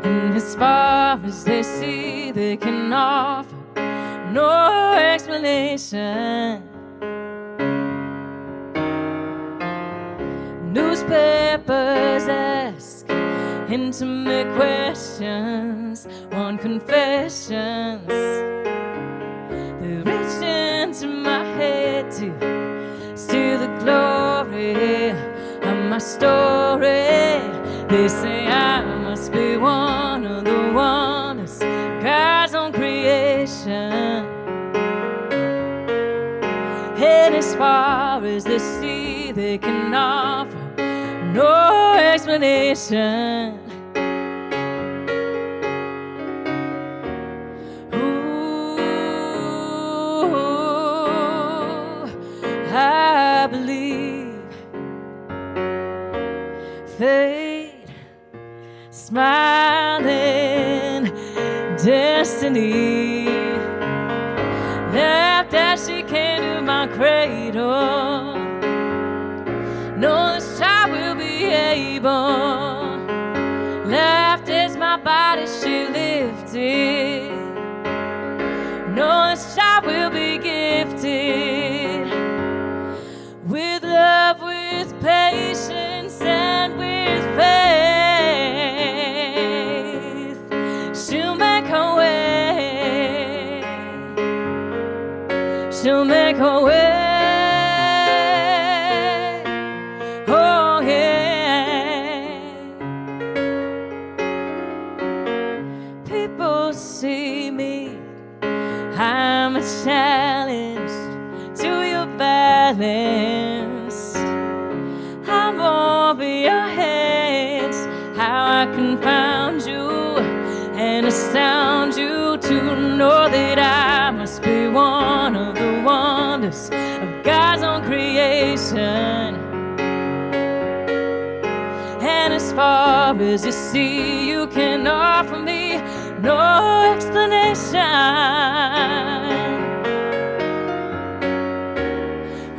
And as far as they see, they can offer no explanation. Newspapers ask intimate questions, want confessions. They reach into my head to steal the glory of my story. They say I must be one of the wonders, God's own creation. And as far as the sea, they can offer no explanation. Ooh, I believe fate, smiling destiny, left as she came to my cradle. No, this child will be able. Left as my body she lifted. No, this child will be gifted with love, with patience, and with faith. She'll make her way. She'll make her way. Oh yeah. People see me, I'm a challenge to your balance. I'm over your heads, how I confound you and astound you to know that I must be one of the wonders of God's own creation. And as far as you see, you can offer me no explanation.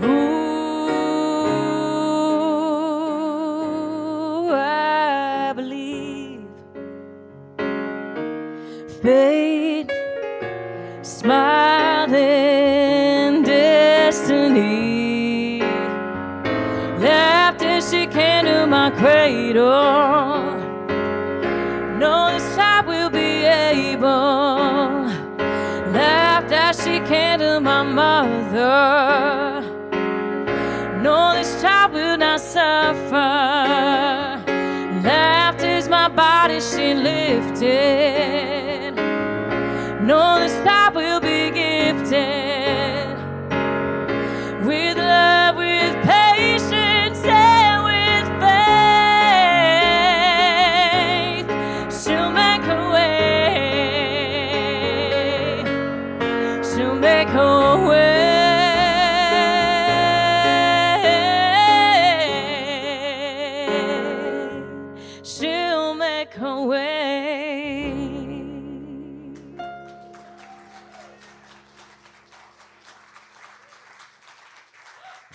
Ooh, I believe fate, smiling destiny, left as she came to my cradle. No, this child will be able. Left as she came to my mother. No, this child will not suffer. Left as my body she lifted. No, this child will be gifted with love, with patience, and with faith. She'll make her way. She'll make her way. She'll make her way.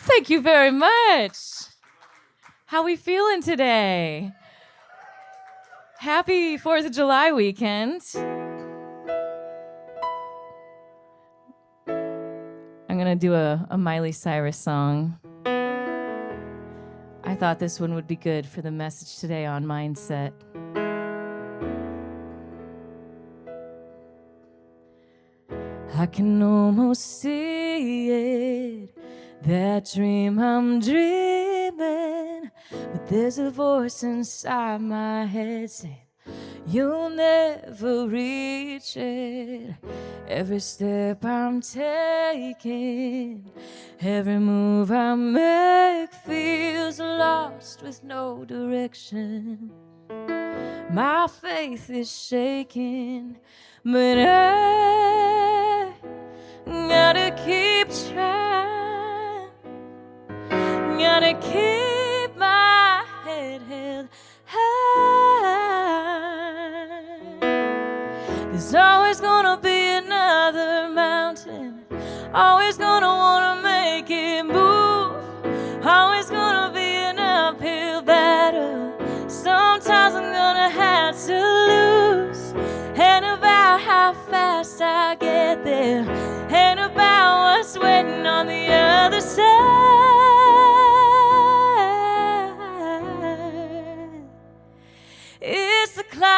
Thank you very much. How we feeling today? Happy 4th of July weekend. I'm gonna do a Miley Cyrus song. I thought this one would be good for the message today on mindset. I can almost see it, that dream I'm dreaming, but there's a voice inside my head saying, you'll never reach it. Every step I'm taking, every move I make feels lost with no direction. My faith is shaking, but I gotta keep trying. Gotta keep my head held high. There's always gonna be another mountain, always gonna wanna make it move, always gonna be an uphill battle. Sometimes I'm gonna have to lose. fast I get there, ain't about what's waiting on the other side. It's the climb.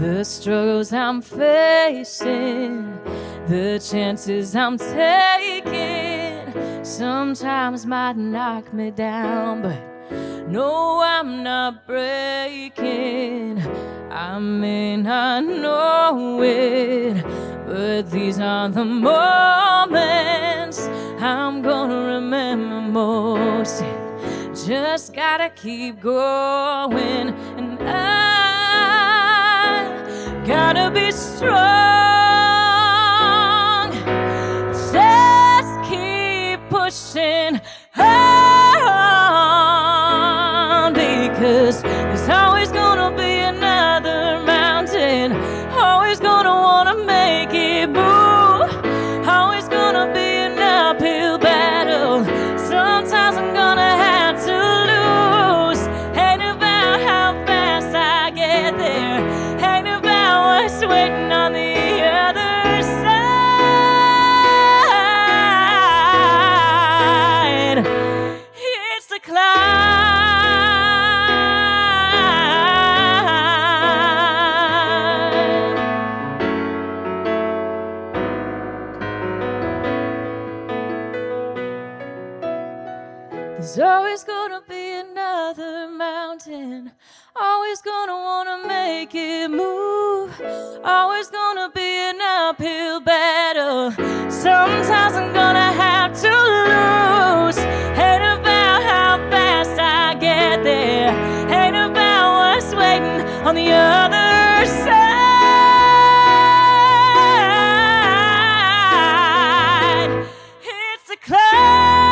The struggles I'm facing, the chances I'm taking, sometimes might knock me down, but no, I'm not breaking. I may not know it, but these are the moments I'm gonna remember most. Just gotta keep going, and I gotta be strong. Just keep pushing on, because there's always gonna be another mountain. Always gonna wanna make it move. Always gonna be an uphill battle. Sometimes I'm gonna have to lose. Ain't about how fast I get there, ain't about what's waiting on the other side. It's the climb. There's always gonna be another mountain. Always gonna wanna make it move. Always gonna be an uphill battle. Sometimes I'm gonna have to lose. Ain't about how fast I get there, ain't about what's waiting on the other side. It's the climb.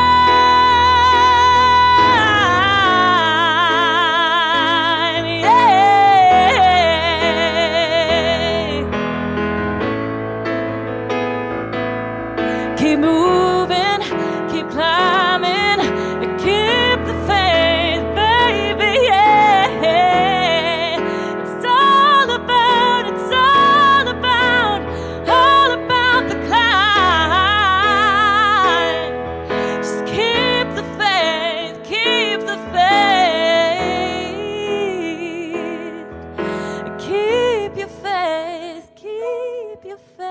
Keep moving, keep climbing, keep the faith, baby, yeah. It's all about the climb. Just keep the faith, keep the faith. Keep your faith, keep your faith.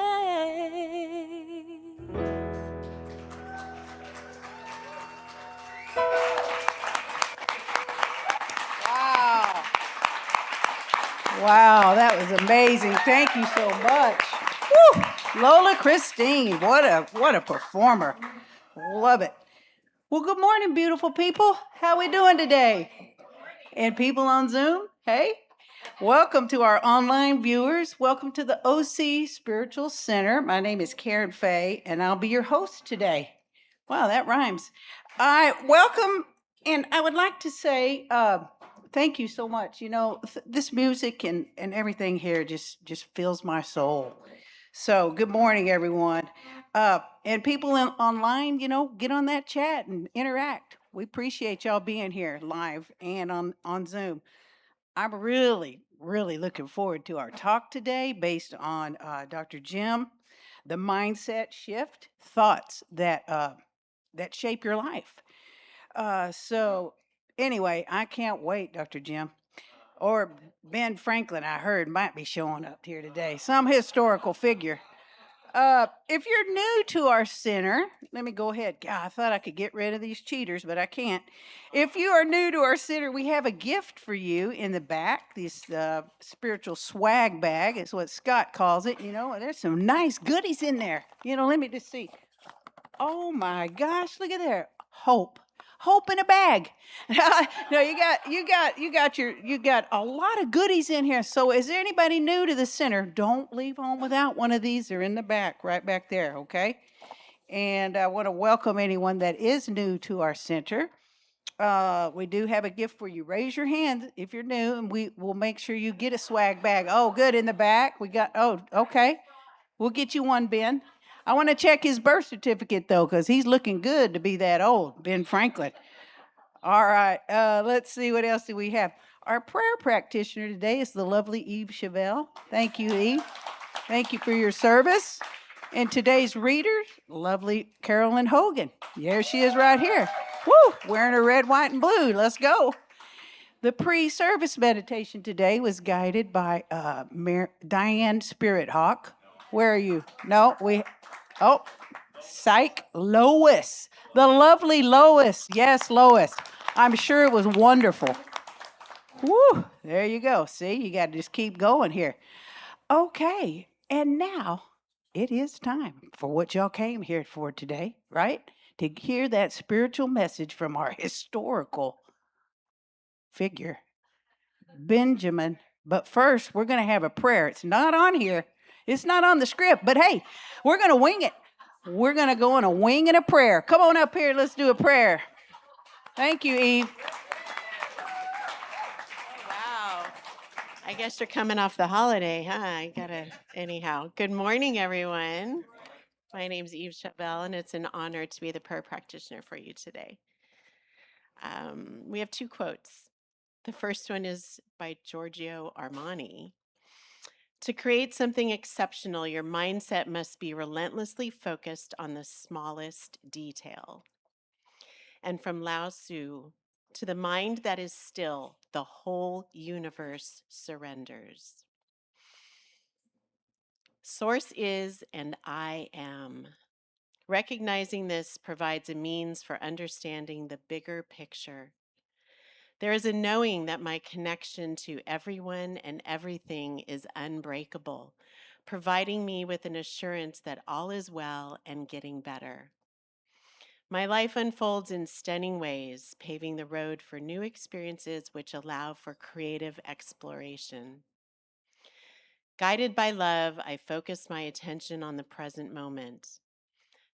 Wow, that was amazing. Thank you so much. Woo! Lola Christine, what a performer. Love it. Well, good morning, beautiful people. How we doing today? And people on Zoom, hey? Welcome to our online viewers. Welcome to the OC Spiritual Center. My name is Karen Fay, and I'll be your host today. Wow, that rhymes. I welcome, and I would like to say thank you so much. You know, this music and everything here just fills my soul. So, good morning, everyone. And people online, you know, get on that chat and interact. We appreciate y'all being here live and on Zoom. I'm really, really looking forward to our talk today based on Dr. Jim, the mindset shift, thoughts that shape your life. So, anyway, I can't wait, Dr. Jim. Or Ben Franklin, I heard, might be showing up here today. Some historical figure. If you're new to our center, let me go ahead. God, I thought I could get rid of these cheaters, but I can't. If you are new to our center, we have a gift for you in the back. This spiritual swag bag is what Scott calls it. You know, and there's some nice goodies in there. You know, let me just see. Oh my gosh, look at there. Hope in a bag. No, you got a lot of goodies in here. So is there anybody new to the center? Don't leave home without one of these. They're in the back, right back there, okay? And I want to welcome anyone that is new to our center. We do have a gift for you. Raise your hand if you're new, and we will make sure you get a swag bag. Oh, good, in the back. Okay. We'll get you one, Ben. I want to check his birth certificate, though, because he's looking good to be that old, Ben Franklin. All right. Let's see what else do we have. Our prayer practitioner today is the lovely Eve Chevelle. Thank you, Eve. Thank you for your service. And today's reader, lovely Carolyn Hogan. There she is right here. Woo! Wearing her red, white, and blue. Let's go. The pre-service meditation today was guided by Diane Spirit Hawk. Where are you? No, Psych Lois. The lovely Lois. Yes, Lois. I'm sure it was wonderful. Woo! There you go. See, you got to just keep going here. Okay, and now it is time for what y'all came here for today, right? To hear that spiritual message from our historical figure, Benjamin. But first, we're going to have a prayer. It's not on here, it's not on the script, but hey, we're going to wing it. We're going to go on a wing and a prayer. Come on up here, let's do a prayer. Thank you, Eve. Wow. I guess you're coming off the holiday, huh? Anyhow. Good morning, everyone. My name's Eve Chevelle, and it's an honor to be the prayer practitioner for you today. We have two quotes. The first one is by Giorgio Armani. To create something exceptional, your mindset must be relentlessly focused on the smallest detail. And from Lao Tzu, to the mind that is still, the whole universe surrenders. Source is and I am. Recognizing this provides a means for understanding the bigger picture. There is a knowing that my connection to everyone and everything is unbreakable, providing me with an assurance that all is well and getting better. My life unfolds in stunning ways, paving the road for new experiences which allow for creative exploration. Guided by love, I focus my attention on the present moment.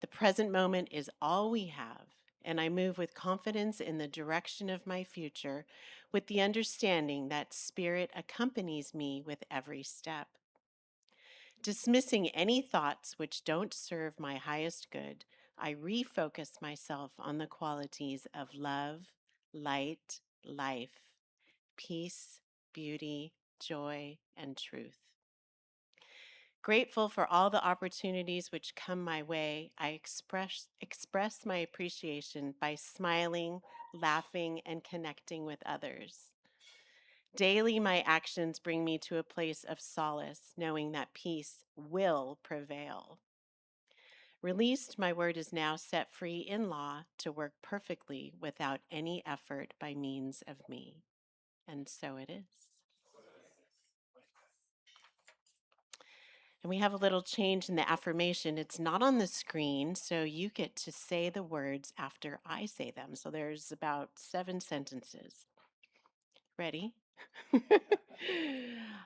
The present moment is all we have, and I move with confidence in the direction of my future, with the understanding that Spirit accompanies me with every step. Dismissing any thoughts which don't serve my highest good, I refocus myself on the qualities of love, light, life, peace, beauty, joy, and truth. Grateful for all the opportunities which come my way, I express my appreciation by smiling, laughing, and connecting with others. Daily, my actions bring me to a place of solace, knowing that peace will prevail. Released, my word is now set free in law to work perfectly without any effort by means of me. And so it is. And we have a little change in the affirmation. It's not on the screen, so you get to say the words after I say them. So there's about 7 sentences. Ready?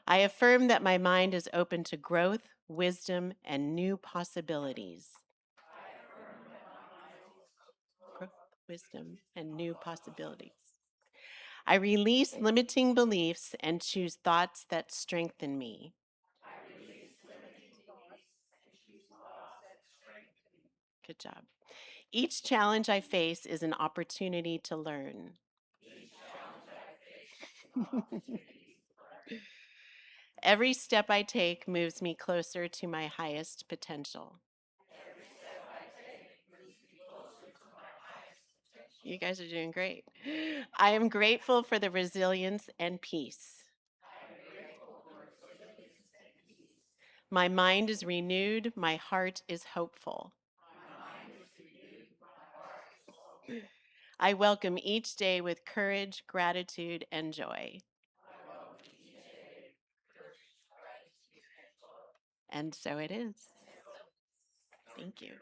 I affirm that my mind is open to growth, wisdom, and new possibilities. Growth, wisdom, and new possibilities. I release limiting beliefs and choose thoughts that strengthen me. Good job. Each challenge I face is an opportunity to learn. Every step I take moves me closer to my highest potential. You guys are doing great. I am grateful for the resilience and peace. My mind is renewed, my heart is hopeful. I welcome each day with courage, gratitude, and joy. And so it is. Thank you.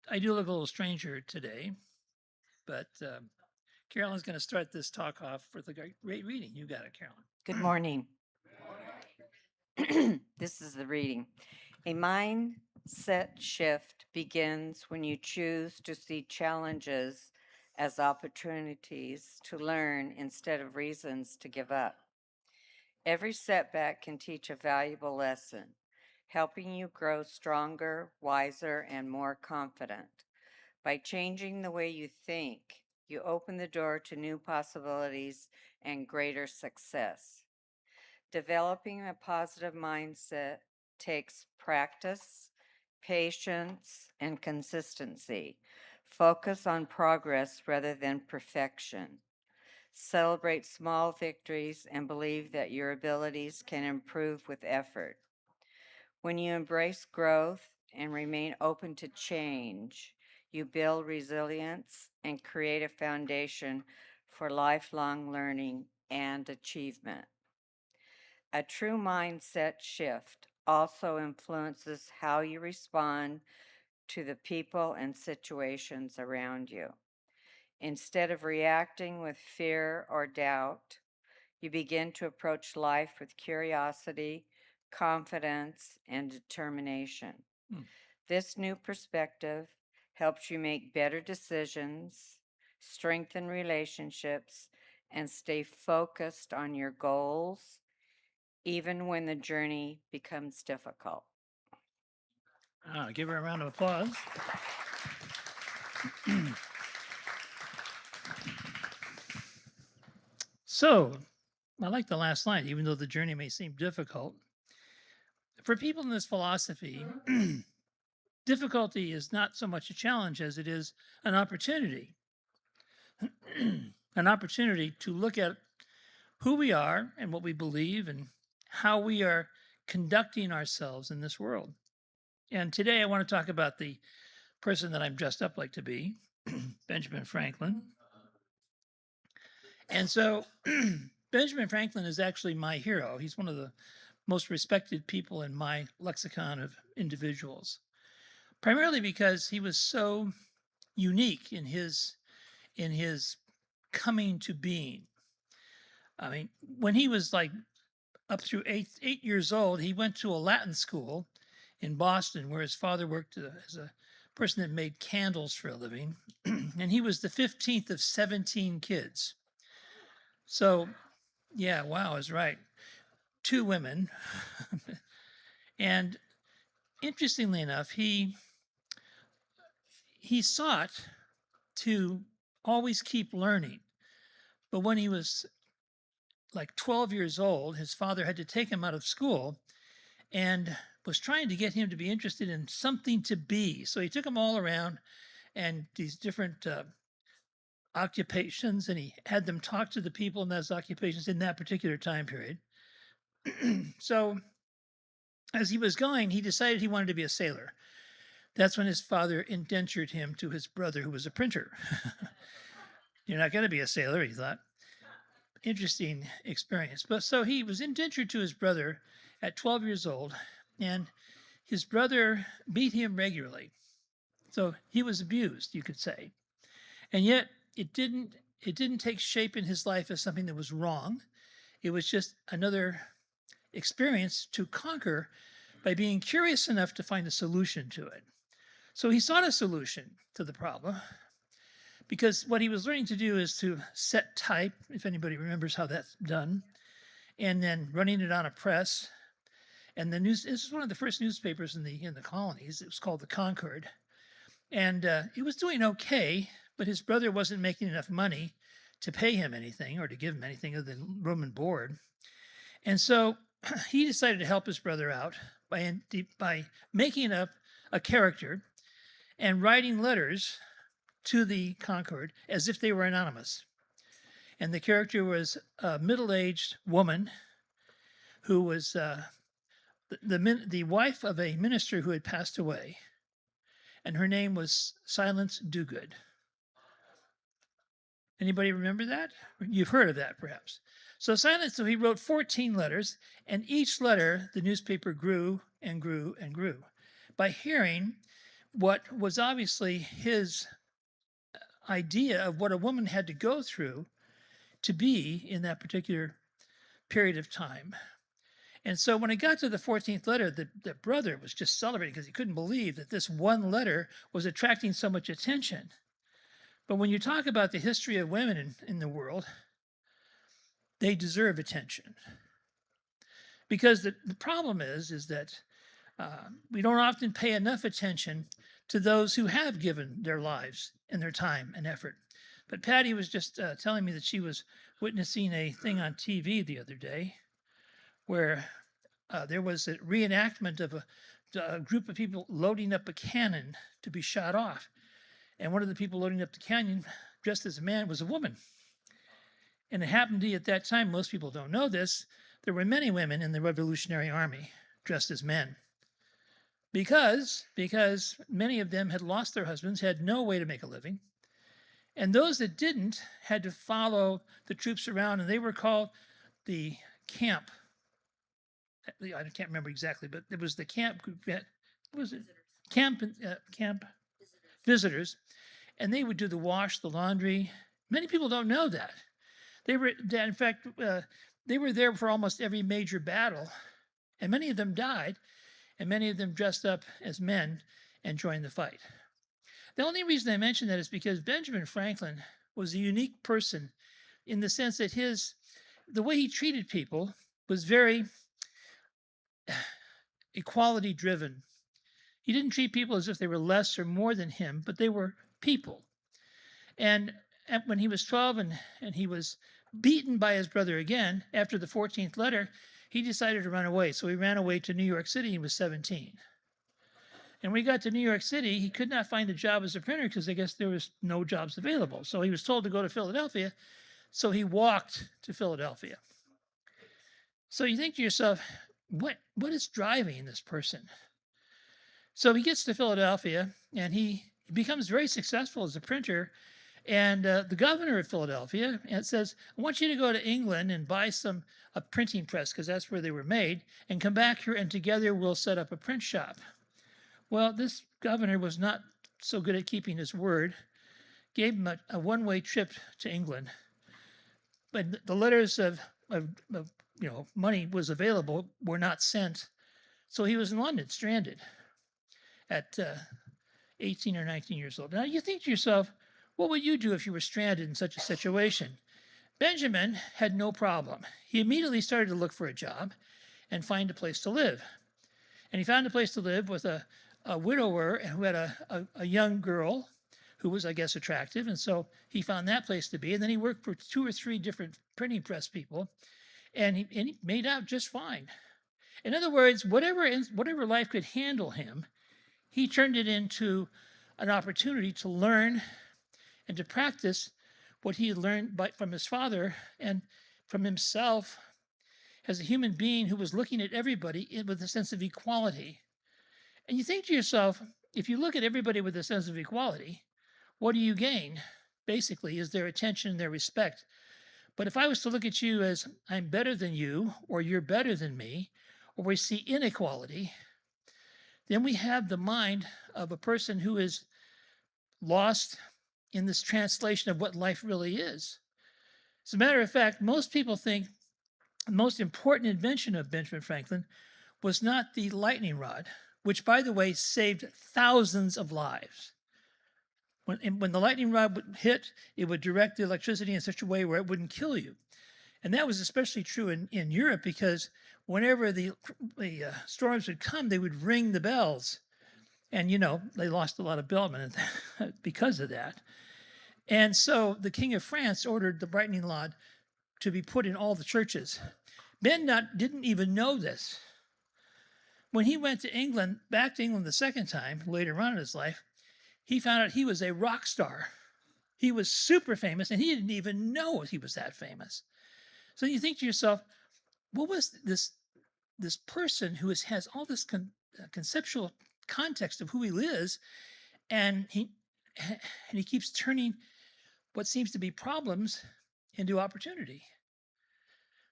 I do look a little stranger today, but Carolyn's going to start this talk off with a great reading. You got it, Carolyn. Good morning. This is the reading. A mindset shift begins when you choose to see challenges as opportunities to learn instead of reasons to give up. Every setback can teach a valuable lesson, helping you grow stronger, wiser, and more confident. By changing the way you think, you open the door to new possibilities and greater success. Developing a positive mindset takes practice, patience, and consistency. Focus on progress rather than perfection. Celebrate small victories and believe that your abilities can improve with effort. When you embrace growth and remain open to change, you build resilience and create a foundation for lifelong learning and achievement. A true mindset shift also influences how you respond to the people and situations around you. Instead of reacting with fear or doubt, you begin to approach life with curiosity, confidence, and determination. This new perspective helps you make better decisions, strengthen relationships, and stay focused on your goals, even when the journey becomes difficult. Give her a round of applause. So, I like the last line, even though the journey may seem difficult. For people in this philosophy, difficulty is not so much a challenge as it is an opportunity. An opportunity to look at who we are and what we believe and how we are conducting ourselves in this world. And today I want to talk about the person that I'm dressed up like to be, Benjamin Franklin. And so Benjamin Franklin is actually my hero. He's one of the most respected people in my lexicon of individuals, primarily because he was so unique in his coming to being. I mean, when he was like up through eight years old, he went to a Latin school in Boston where his father worked as a person that made candles for a living. And he was the 15th of 17 kids. So, yeah, wow, I was right. 2 women. And interestingly enough, he sought to always keep learning. But when he was like 12 years old, his father had to take him out of school and was trying to get him to be interested in something to be. So he took him all around and these different occupations, and he had them talk to the people in those occupations in that particular time period. So as he was going, he decided he wanted to be a sailor. That's when his father indentured him to his brother, who was a printer. You're not going to be a sailor, he thought. Interesting experience. But so he was indentured to his brother at 12 years old, and his brother beat him regularly. So he was abused, you could say. And yet it didn't take shape in his life as something that was wrong. It was just another experience to conquer by being curious enough to find a solution to it. So he sought a solution to the problem, because what he was learning to do is to set type, if anybody remembers how that's done, and then running it on a press. And this is one of the first newspapers in the colonies. It was called the Concord. And it was doing okay, but his brother wasn't making enough money to pay him anything or to give him anything other than room and board. And so he decided to help his brother out by making up a character and writing letters to the Concord as if they were anonymous. And the character was a middle-aged woman who was the wife of a minister who had passed away. And her name was Silence Dogood. Anybody remember that? You've heard of that, perhaps. So he wrote 14 letters, and each letter, the newspaper grew and grew and grew by hearing what was obviously his idea of what a woman had to go through to be in that particular period of time. And so when it got to the 14th letter, the brother was just celebrating because he couldn't believe that this one letter was attracting so much attention. But when you talk about the history of women in the world, they deserve attention. Because the problem is that we don't often pay enough attention to those who have given their lives and their time and effort. But Patty was just telling me that she was witnessing a thing on TV the other day where there was a reenactment of a group of people loading up a cannon to be shot off. And one of the people loading up the cannon, dressed as a man, was a woman. And it happened to be at that time, most people don't know this, there were many women in the Revolutionary Army dressed as men. Because many of them had lost their husbands, had no way to make a living. And those that didn't had to follow the troops around, and they were called the camp. I can't remember exactly, but it was the camp group. What was it? Camp visitors. And they would do the wash, the laundry. Many people don't know that. In fact, they were there for almost every major battle, and many of them died, and many of them dressed up as men and joined the fight. The only reason I mention that is because Benjamin Franklin was a unique person in the sense that the way he treated people was very equality driven. He didn't treat people as if they were less or more than him, but they were people. And when he was 12 and he was beaten by his brother again after the 14th letter, he decided to run away. So he ran away to New York City. He was 17. And when he got to New York City, he could not find a job as a printer because I guess there was no jobs available. So he was told to go to Philadelphia. So he walked to Philadelphia. So you think to yourself, what is driving this person? So he gets to Philadelphia and he becomes very successful as a printer. And the governor of Philadelphia says, I want you to go to England and buy a printing press, because that's where they were made, and come back here and together we'll set up a print shop. Well, this governor was not so good at keeping his word, gave him a one-way trip to England. But the letters of money was available were not sent. So he was in London, stranded at 18 or 19 years old. Now you think to yourself, what would you do if you were stranded in such a situation? Benjamin had no problem. He immediately started to look for a job and find a place to live. And he found a place to live with a widower who had a young girl who was, I guess, attractive. And so he found that place to be. And then he worked for 2 or 3 different printing press people. And he made out just fine. In other words, whatever life could handle him, he turned it into an opportunity to learn and to practice what he had learned from his father and from himself as a human being who was looking at everybody with a sense of equality. And you think to yourself, if you look at everybody with a sense of equality, what do you gain? Basically, is their attention and their respect. But if I was to look at you as I'm better than you, or you're better than me, or we see inequality, then we have the mind of a person who is lost in this translation of what life really is. As a matter of fact, most people think the most important invention of Benjamin Franklin was not the lightning rod, which, by the way, saved thousands of lives. When the lightning rod would hit, it would direct the electricity in such a way where it wouldn't kill you. And that was especially true in Europe, because whenever the storms would come, they would ring the bells. And, they lost a lot of bellmen because of that. And so the King of France ordered the lightning rod to be put in all the churches. Ben didn't even know this. When he went to England, back to England the second time, later on in his life, he found out he was a rock star. He was super famous, and he didn't even know he was that famous. So you think to yourself, what was this person who has all this conceptual context of who he is, and he keeps turning what seems to be problems into opportunity.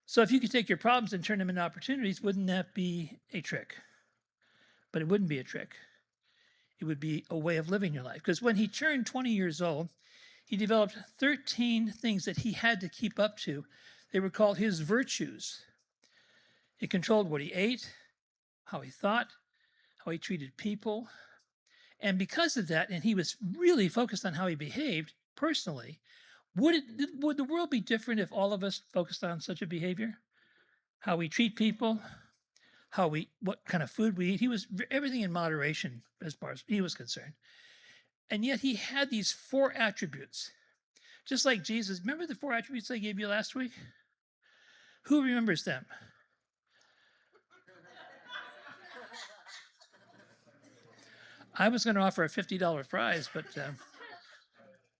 So if you could take your problems and turn them into opportunities, wouldn't that be a trick? But it wouldn't be a trick. It would be a way of living your life. Because when he turned 20 years old, he developed 13 things that he had to keep up to. They were called his virtues. It controlled what he ate, how he thought, how he treated people. And because of that, and he was really focused on how he behaved, personally, would the world be different if all of us focused on such a behavior? How we treat people, what kind of food we eat. He was everything in moderation as far as he was concerned. And yet he had these 4 attributes, just like Jesus. Remember the 4 attributes I gave you last week? Who remembers them? I was going to offer a $50 prize, but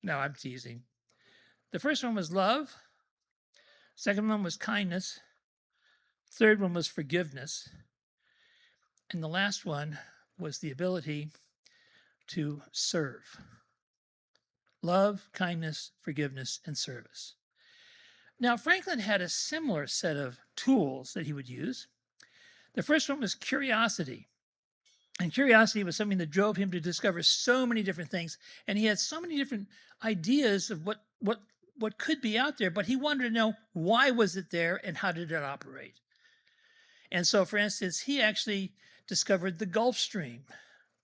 no, I'm teasing. The first one was love. Second one was kindness. Third one was forgiveness. And the last one was the ability to serve. Love, kindness, forgiveness, and service. Now, Franklin had a similar set of tools that he would use. The first one was curiosity. And curiosity was something that drove him to discover so many different things. And he had so many different ideas of what could be out there, but he wanted to know why was it there and how did it operate. And so, for instance, he actually discovered the Gulf Stream,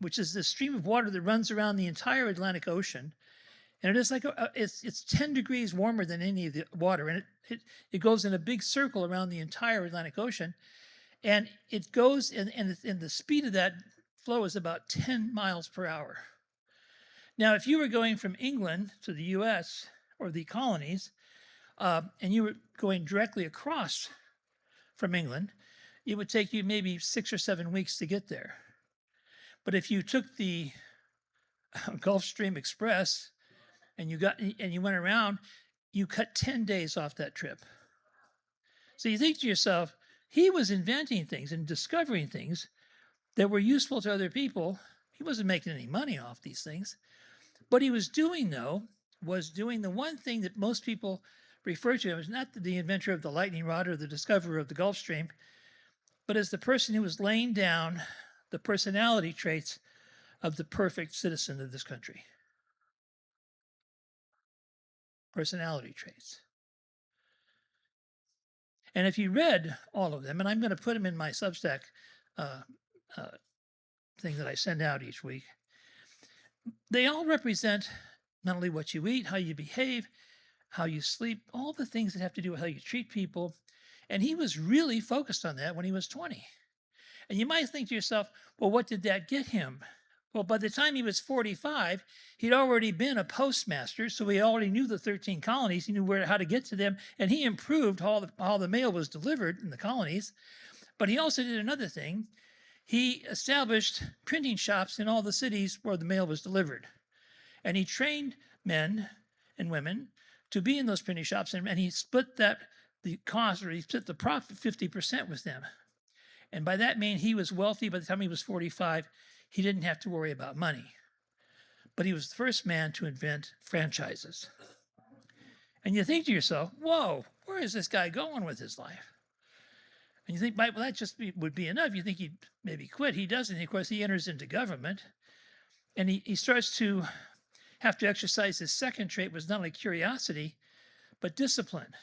which is the stream of water that runs around the entire Atlantic Ocean. And it is like it's 10 degrees warmer than any of the water, and it goes in a big circle around the entire Atlantic Ocean, and it goes and the speed of that flow is about 10 miles per hour. Now, if you were going from England to the U.S. or the colonies, and you were going directly across from England, it would take you maybe 6 or 7 weeks to get there. But if you took the Gulf Stream Express and you went around, you cut 10 days off that trip. So you think to yourself, he was inventing things and discovering things that were useful to other people. He wasn't making any money off these things. What he was doing, though, was doing the one thing that most people refer to as not the inventor of the lightning rod or the discoverer of the Gulf Stream, but as the person who was laying down the personality traits of the perfect citizen of this country. Personality traits. And if you read all of them, and I'm going to put them in my Substack thing that I send out each week, they all represent not only what you eat, how you behave, how you sleep, all the things that have to do with how you treat people. And he was really focused on that when he was 20. And you might think to yourself, well, what did that get him? Well, by the time he was 45, he'd already been a postmaster, so he already knew the 13 colonies. He knew how to get to them, and he improved how the mail was delivered in the colonies. But he also did another thing. He established printing shops in all the cities where the mail was delivered. And he trained men and women to be in those printing shops, and he split the cost, or he split the profit 50% with them. And by that mean he was wealthy by the time he was 45. He didn't have to worry about money. But he was the first man to invent franchises. And you think to yourself, whoa, where is this guy going with his life? And you think, well, that just would be enough. You think he'd maybe quit. He doesn't. Of course, he enters into government. And he starts to have to exercise his second trait, was not only curiosity, but discipline.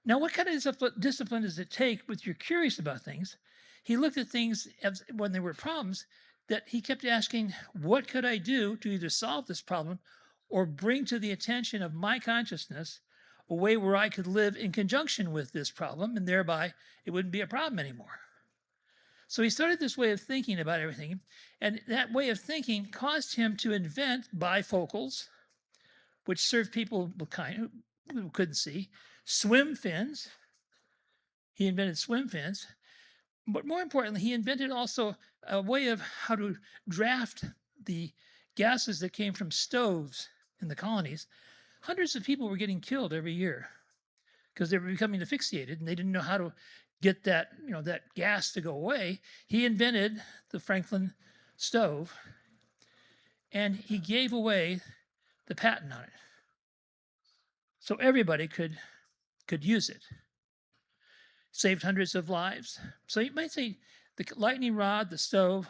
Now, what kind of discipline does it take when you're curious about things? He looked at things when there were problems that he kept asking, what could I do to either solve this problem or bring to the attention of my consciousness a way where I could live in conjunction with this problem, and thereby it wouldn't be a problem anymore. So he started this way of thinking about everything, and that way of thinking caused him to invent bifocals, which served people who couldn't see, swim fins. He invented swim fins. But more importantly, he invented also a way of how to draft the gases that came from stoves in the colonies. Hundreds of people were getting killed every year because they were becoming asphyxiated and they didn't know how to get that gas to go away. He invented the Franklin stove, and he gave away the patent on it, so everybody could use it. Saved hundreds of lives. So you might say the lightning rod, the stove,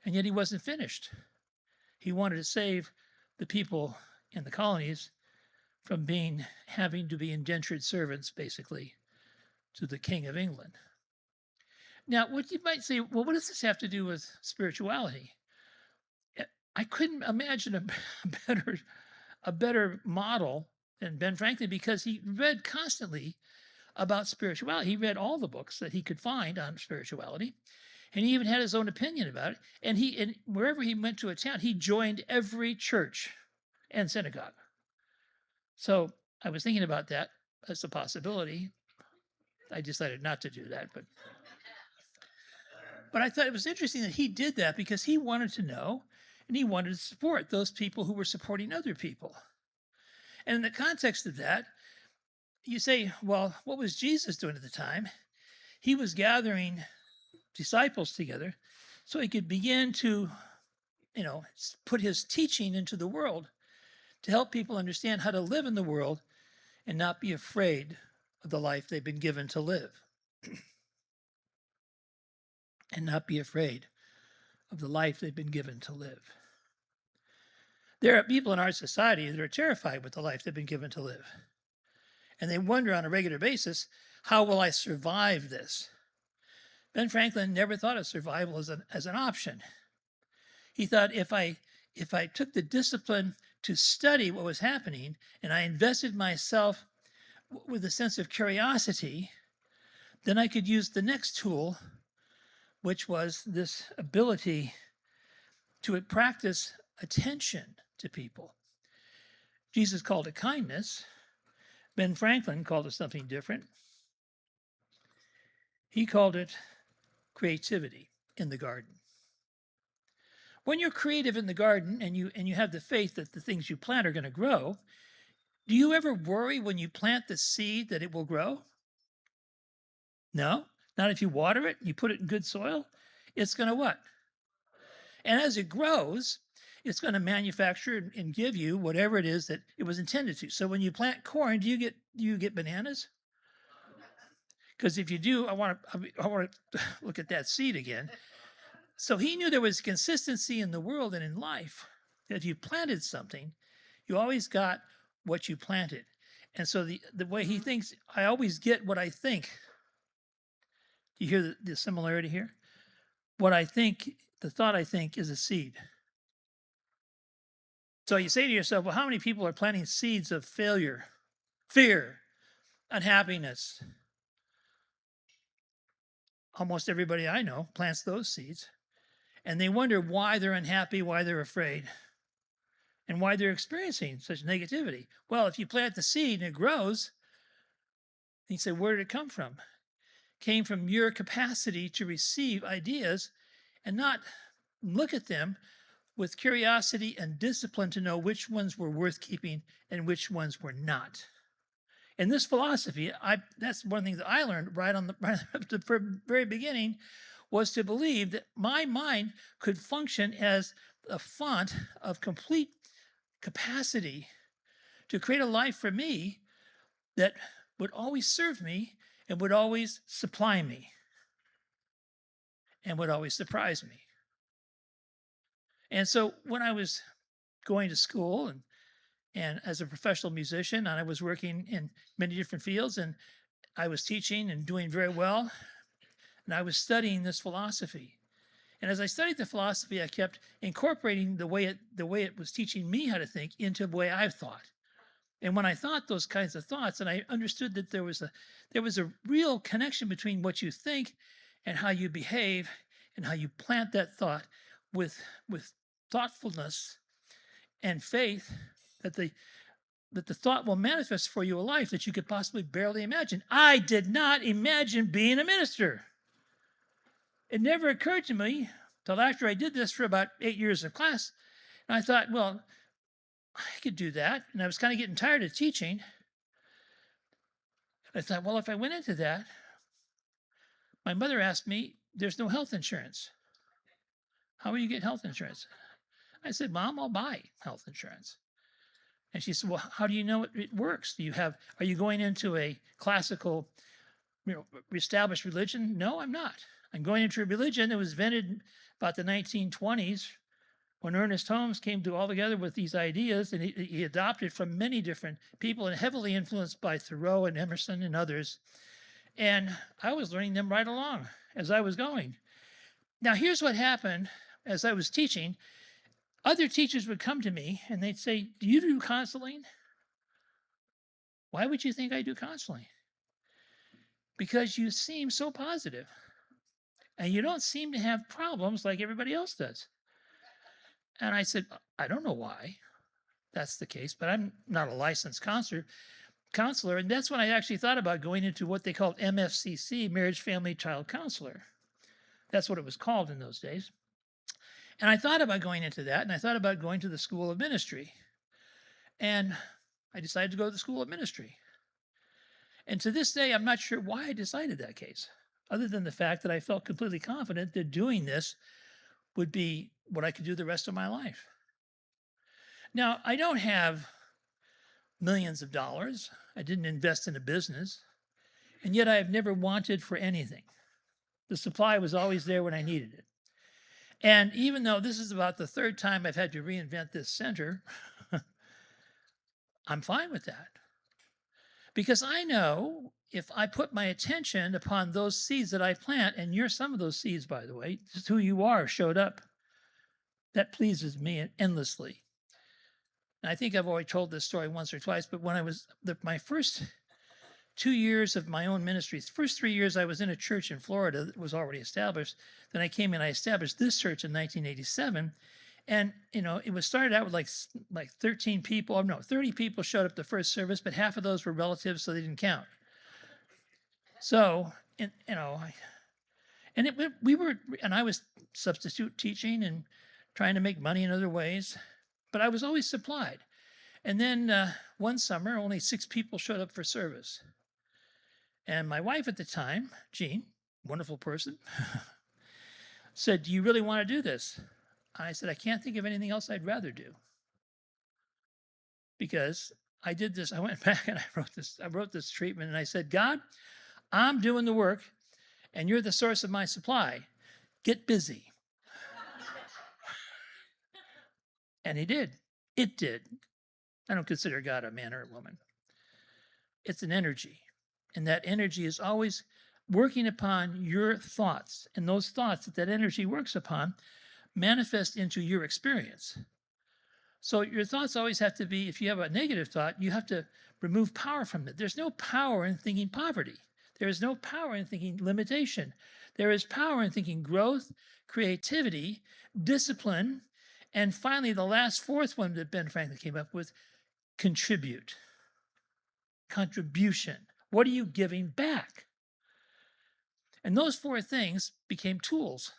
and yet he wasn't finished. He wanted to save the people in the colonies from having to be indentured servants, basically, to the King of England. Now, what you might say, well, what does this have to do with spirituality? I couldn't imagine a better a better model than Ben Franklin because he read constantly about spirituality. He read all the books that he could find on spirituality, and he even had his own opinion about it. And wherever he went to a town, he joined every church and synagogue. So I was thinking about that as a possibility. I decided not to do that, but I thought it was interesting that he did that because he wanted to know and he wanted to support those people who were supporting other people. And in the context of that, you say, well, what was Jesus doing at the time? He was gathering disciples together so he could begin to, put his teaching into the world to help people understand how to live in the world and not be afraid of the life they've been given to live. And not be afraid of the life they've been given to live. There are people in our society that are terrified with the life they've been given to live. And they wonder on a regular basis, how will I survive this? Ben Franklin never thought of survival as an option. He thought if I took the discipline to study what was happening and I invested myself with a sense of curiosity, then I could use the next tool, which was this ability to practice attention to people. Jesus called it kindness. Ben Franklin called it something different. He called it creativity in the garden. When you're creative in the garden and you have the faith that the things you plant are going to grow, do you ever worry when you plant the seed that it will grow? No, not if you water it, you put it in good soil. It's going to what? And as it grows, it's going to manufacture and give you whatever it is that it was intended to. So when you plant corn, do you get bananas? Because if you do, I want to look at that seed again. So he knew there was consistency in the world and in life. That if you planted something, you always got what you planted. And so the way he thinks, I always get what I think. Do you hear the similarity here? What I think, the thought I think is a seed. So you say to yourself, well, how many people are planting seeds of failure, fear, unhappiness? Almost everybody I know plants those seeds. And they wonder why they're unhappy, why they're afraid, and why they're experiencing such negativity. Well, if you plant the seed and it grows, then you say, where did it come from? It came from your capacity to receive ideas and not look at them with curiosity and discipline to know which ones were worth keeping and which ones were not. In this philosophy, that's one thing that I learned right at the very beginning, was to believe that my mind could function as a font of complete capacity to create a life for me that would always serve me and would always supply me and would always surprise me. And so when I was going to school and as a professional musician, and I was working in many different fields, and I was teaching and doing very well, and I was studying this philosophy. And as I studied the philosophy, I kept incorporating the way it was teaching me how to think into the way I thought. And when I thought those kinds of thoughts, and I understood that there was a real connection between what you think and how you behave and how you plant that thought with thoughtfulness and faith, that the thought will manifest for you a life that you could possibly barely imagine. I did not imagine being a minister. It never occurred to me till after I did this for about 8 years of class. And I thought, well, I could do that. And I was kind of getting tired of teaching. I thought, well, if I went into that, my mother asked me, there's no health insurance. How will you get health insurance? I said, Mom, I'll buy health insurance. And she said, well, how do you know it works? Are you going into a classical, established religion? No, I'm not. I'm going into a religion that was invented about the 1920s when Ernest Holmes came all together with these ideas, and he adopted from many different people and heavily influenced by Thoreau and Emerson and others. And I was learning them right along as I was going. Now, here's what happened as I was teaching. Other teachers would come to me and they'd say, "Do you do counseling?" Why would you think I do counseling? Because you seem so positive and you don't seem to have problems like everybody else does. And I said, I don't know why that's the case, but I'm not a licensed counselor. And that's when I actually thought about going into what they called MFCC, Marriage, Family, Child Counselor. That's what it was called in those days. And I thought about going into that, and I thought about going to the School of Ministry. And I decided to go to the School of Ministry. And to this day, I'm not sure why I decided that case, other than the fact that I felt completely confident that doing this would be what I could do the rest of my life. Now, I don't have millions of dollars. I didn't invest in a business. And yet I have never wanted for anything. The supply was always there when I needed it. And even though this is about the third time I've had to reinvent this center, I'm fine with that. Because I know if I put my attention upon those seeds that I plant, and you're some of those seeds, by the way, just who you are showed up, that pleases me endlessly. And I think I've already told this story once or twice, but when I was, my first 2 years of my own ministry, the first 3 years I was in a church in Florida that was already established. Then I came in, I established this church in 1987. And, it was started out with like 13 people, 30 people showed up the first service, but half of those were relatives, so they didn't count. So, I was substitute teaching and trying to make money in other ways, but I was always supplied. And then one summer, only 6 people showed up for service. And my wife at the time, Jean, wonderful person, said, "Do you really want to do this?" I said, "I can't think of anything else I'd rather do." Because I did this, I went back and I wrote this treatment and I said, "God, I'm doing the work and you're the source of my supply. Get busy." And he did. It did. I don't consider God a man or a woman. It's an energy. And that energy is always working upon your thoughts. And those thoughts that energy works upon manifest into your experience. So your thoughts always have to be, if you have a negative thought, you have to remove power from it. There's no power in thinking poverty. There is no power in thinking limitation. There is power in thinking growth, creativity, discipline, and finally, the last fourth one that Ben Franklin came up with, contribute. Contribution. What are you giving back? And those 4 things became tools.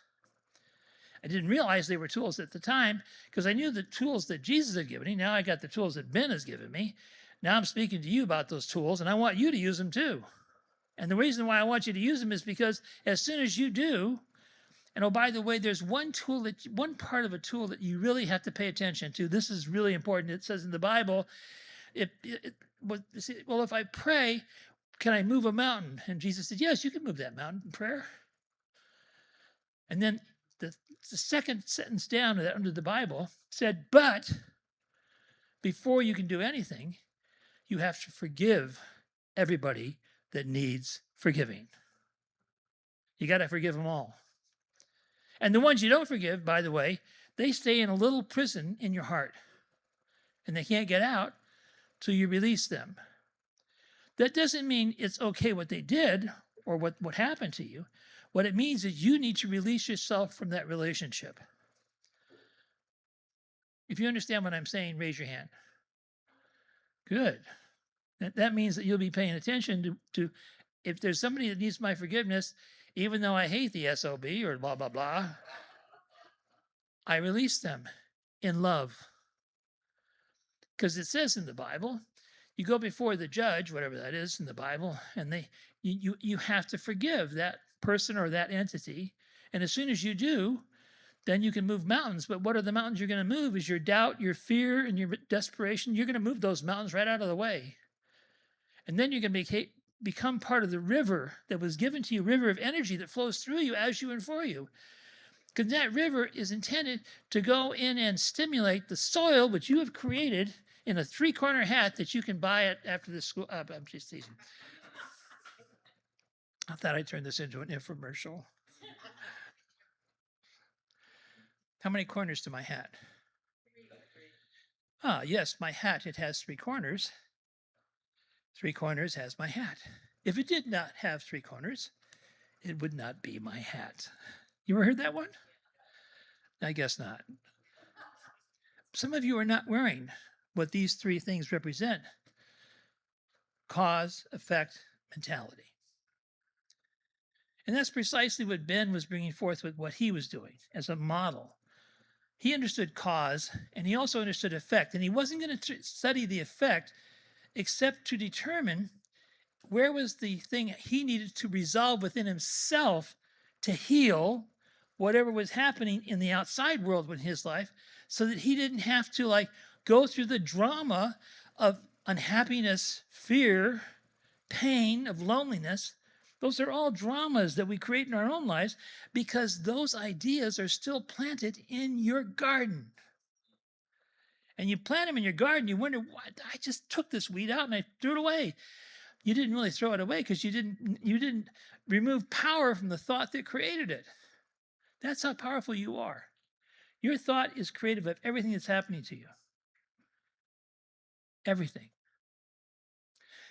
I didn't realize they were tools at the time because I knew the tools that Jesus had given me. Now I got the tools that Ben has given me. Now I'm speaking to you about those tools, and I want you to use them too. And the reason why I want you to use them is because as soon as you do, and oh, by the way, there's one part of a tool that you really have to pay attention to. This is really important. It says in the Bible, well, if I pray, can I move a mountain? And Jesus said, yes, you can move that mountain in prayer. And then the second sentence down under the Bible said, but before you can do anything, you have to forgive everybody that needs forgiving. You got to forgive them all. And the ones you don't forgive, by the way, they stay in a little prison in your heart. And they can't get out till you release them. That doesn't mean it's okay what they did or what happened to you. What it means is you need to release yourself from that relationship. If you understand what I'm saying, raise your hand. Good. That means that you'll be paying attention to if there's somebody that needs my forgiveness, even though I hate the SOB or blah, blah, blah, I release them in love. Because it says in the Bible, you go before the judge, whatever that is in the Bible, and you have to forgive that person or that entity. And as soon as you do, then you can move mountains. But what are the mountains you're going to move? Is your doubt, your fear, and your desperation. You're going to move those mountains right out of the way. And then you're going to become part of the river that was given to you, river of energy that flows through you, as you, and for you. Because that river is intended to go in and stimulate the soil which you have created in a 3-corner hat that you can buy after the school. I'm just teasing. I thought I'd turn this into an infomercial. How many corners to my hat? Ah, yes, my hat, it has 3 corners. 3 corners has my hat. If it did not have 3 corners, it would not be my hat. You ever heard that one? I guess not. Some of you are not wearing what these 3 things represent: cause, effect, mentality. And that's precisely what Ben was bringing forth with what he was doing as a model. He understood cause and he also understood effect. And he wasn't going to study the effect except to determine where was the thing he needed to resolve within himself to heal whatever was happening in the outside world in his life, so that he didn't have to like go through the drama of unhappiness, fear, pain, of loneliness. Those are all dramas that we create in our own lives because those ideas are still planted in your garden. And you plant them in your garden, you wonder, what? I just took this weed out and I threw it away. You didn't really throw it away because you didn't remove power from the thought that created it. That's how powerful you are. Your thought is creative of everything that's happening to you. Everything.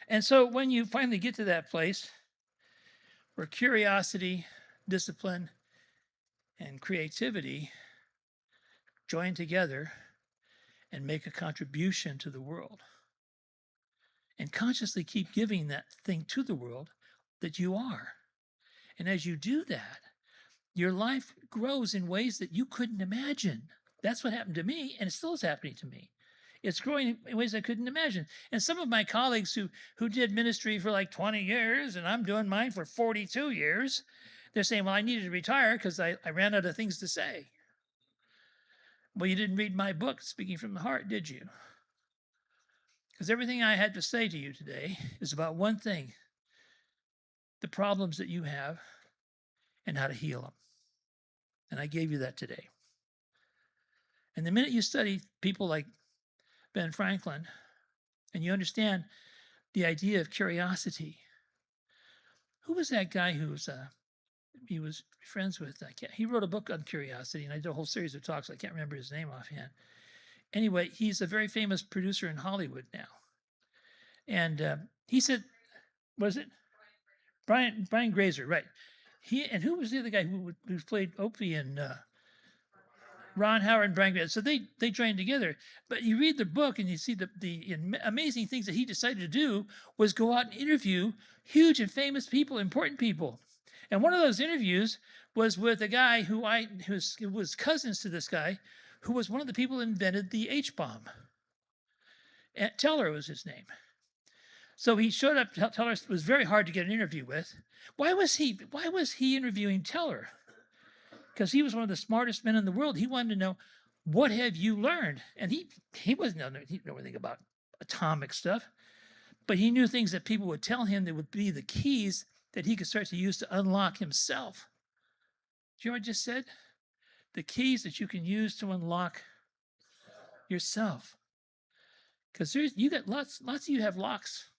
And so when you finally get to that place where curiosity, discipline, and creativity join together and make a contribution to the world, and consciously keep giving that thing to the world that you are. And as you do that, your life grows in ways that you couldn't imagine. That's what happened to me, and it still is happening to me. It's growing in ways I couldn't imagine. And some of my colleagues who did ministry for like 20 years, and I'm doing mine for 42 years, they're saying, well, I needed to retire because I ran out of things to say. Well, you didn't read my book, Speaking from the Heart, did you? Because everything I had to say to you today is about one thing: the problems that you have and how to heal them. And I gave you that today. And the minute you study people like Ben Franklin and you understand the idea of curiosity, who was that guy who was he was friends with? He wrote a book on curiosity, and I did a whole series of talks. I can't remember his name offhand. Anyway, he's a very famous producer in Hollywood now. And he said, was it Brian Grazer, right? And who was the other guy who played Opie and Ron Howard and Brian Grazer? So they joined together. But you read the book and you see the amazing things that he decided to do was go out and interview huge and famous people, important people. And one of those interviews was with a guy who was cousins to this guy, who was one of the people who invented the H-bomb. Teller was his name. So he showed up. Teller was very hard to get an interview with. Why was he interviewing Teller? Because he was one of the smartest men in the world. He wanted to know, what have you learned? And he didn't know anything about atomic stuff, but he knew things that people would tell him that would be the keys that he could start to use to unlock himself. Do you know what I just said? The keys that you can use to unlock yourself. Because you got lots of you have locks.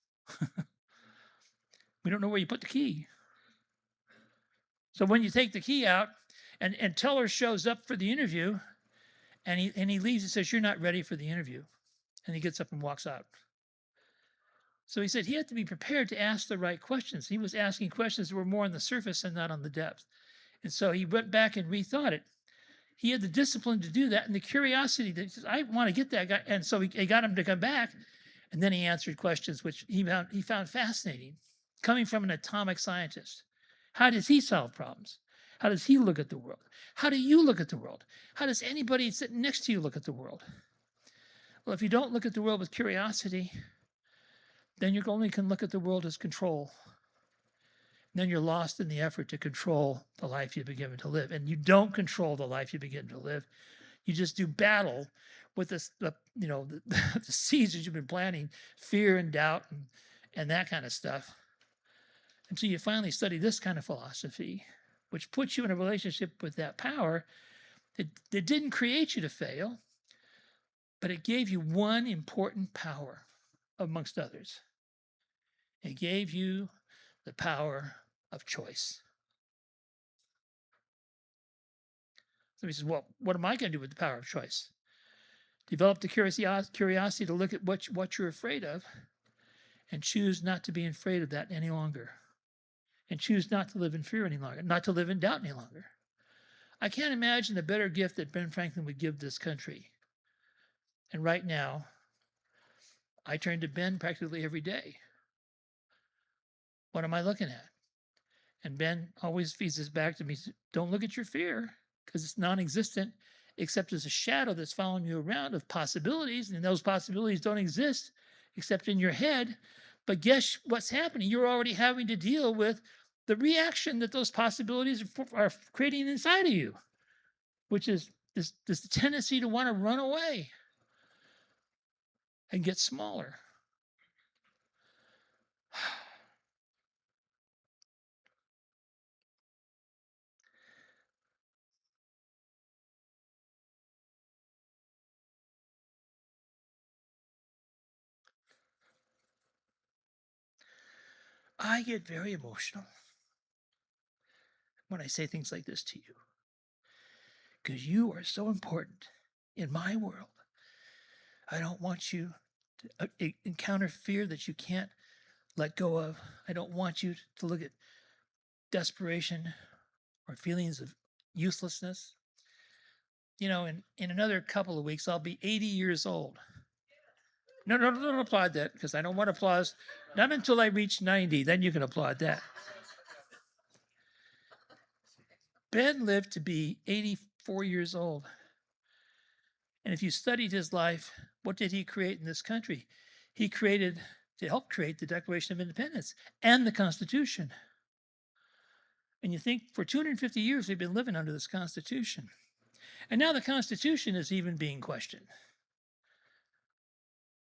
We don't know where you put the key. So when you take the key out, and Teller shows up for the interview, and he leaves and says, you're not ready for the interview. And he gets up and walks out. So he said he had to be prepared to ask the right questions. He was asking questions that were more on the surface and not on the depth. And so he went back and rethought it. He had the discipline to do that and the curiosity that he says, I want to get that guy. And so he got him to come back. And then he answered questions which he found fascinating, coming from an atomic scientist. How does he solve problems? How does he look at the world? How do you look at the world? How does anybody sitting next to you look at the world? Well, if you don't look at the world with curiosity, then you only can look at the world as control. And then you're lost in the effort to control the life you've been given to live. And you don't control the life you've been given to live. You just do battle with the seeds that you've been planting, fear and doubt and that kind of stuff, until you finally study this kind of philosophy, which puts you in a relationship with that power that didn't create you to fail, but it gave you one important power amongst others. It gave you the power of choice. So he says, well, what am I going to do with the power of choice? Develop the curiosity to look at what you're afraid of and choose not to be afraid of that any longer. And choose not to live in fear any longer, not to live in doubt any longer. I can't imagine a better gift that Ben Franklin would give this country. And right now, I turn to Ben practically every day. What am I looking at? And Ben always feeds this back to me. Don't look at your fear because it's non-existent, except as a shadow that's following you around of possibilities. And those possibilities don't exist except in your head. But guess what's happening? You're already having to deal with the reaction that those possibilities are creating inside of you, which is this tendency to want to run away and get smaller. I get very emotional when I say things like this to you because you are so important in my world. I don't want you to encounter fear that you can't let go of. I don't want you to look at desperation or feelings of uselessness. You know, in another couple of weeks, I'll be 80 years old. No, don't applaud that because I don't want applause. Not until I reach 90, then you can applaud that. Ben lived to be 84 years old. And if you studied his life, what did he create in this country? He helped create the Declaration of Independence and the Constitution. And you think for 250 years we've been living under this Constitution. And now the Constitution is even being questioned.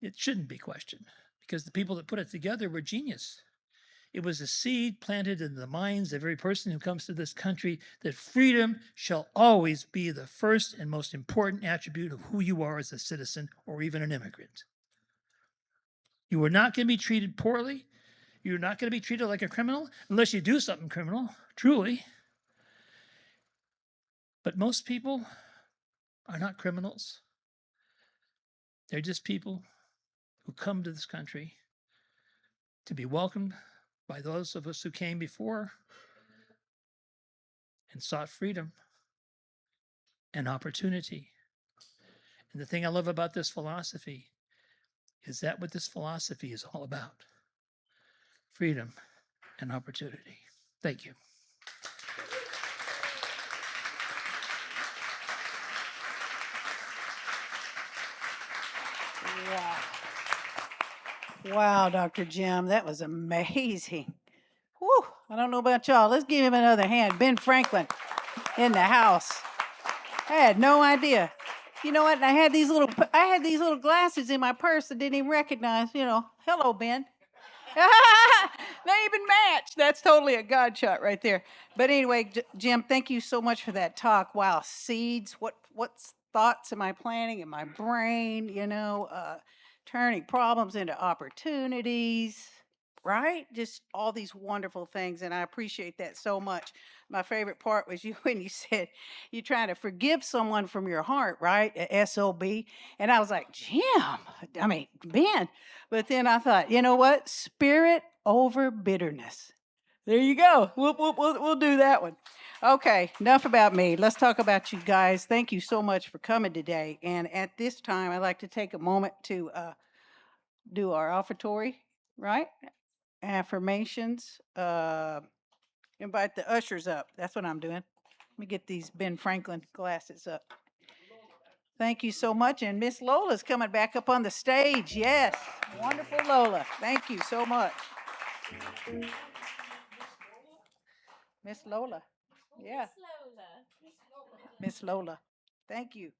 It shouldn't be questioned because the people that put it together were genius. It was a seed planted in the minds of every person who comes to this country that freedom shall always be the first and most important attribute of who you are as a citizen or even an immigrant. You are not going to be treated poorly. You're not going to be treated like a criminal unless you do something criminal, truly. But most people are not criminals. They're just people who come to this country to be welcomed by those of us who came before and sought freedom and opportunity. And the thing I love about this philosophy is that what this philosophy is all about: freedom and opportunity. Thank you. Wow. Wow, Dr. Jim, that was amazing. Whew, I don't know about y'all. Let's give him another hand. Ben Franklin in the house. I had no idea. You know what? I had these little glasses in my purse I didn't even recognize. Hello, Ben. They even match. That's totally a God shot right there. But anyway, Jim, thank you so much for that talk. Wow, seeds. What thoughts am I planting in my brain? Turning problems into opportunities, right? Just all these wonderful things, and I appreciate that so much. My favorite part was when you said you're trying to forgive someone from your heart, right? SOB. And I was like, Ben. But then I thought, you know what? Spirit over bitterness. There you go. We'll do that one. Okay, enough about me. Let's talk about you guys. Thank you so much for coming today. And at this time, I'd like to take a moment to do our offertory, right? Affirmations. Invite the ushers up. That's what I'm doing. Let me get these Ben Franklin glasses up. Thank you so much. And Miss Lola's coming back up on the stage. Yes, wonderful Lola. Thank you so much. Miss Lola. Yeah. Miss Lola. Thank you.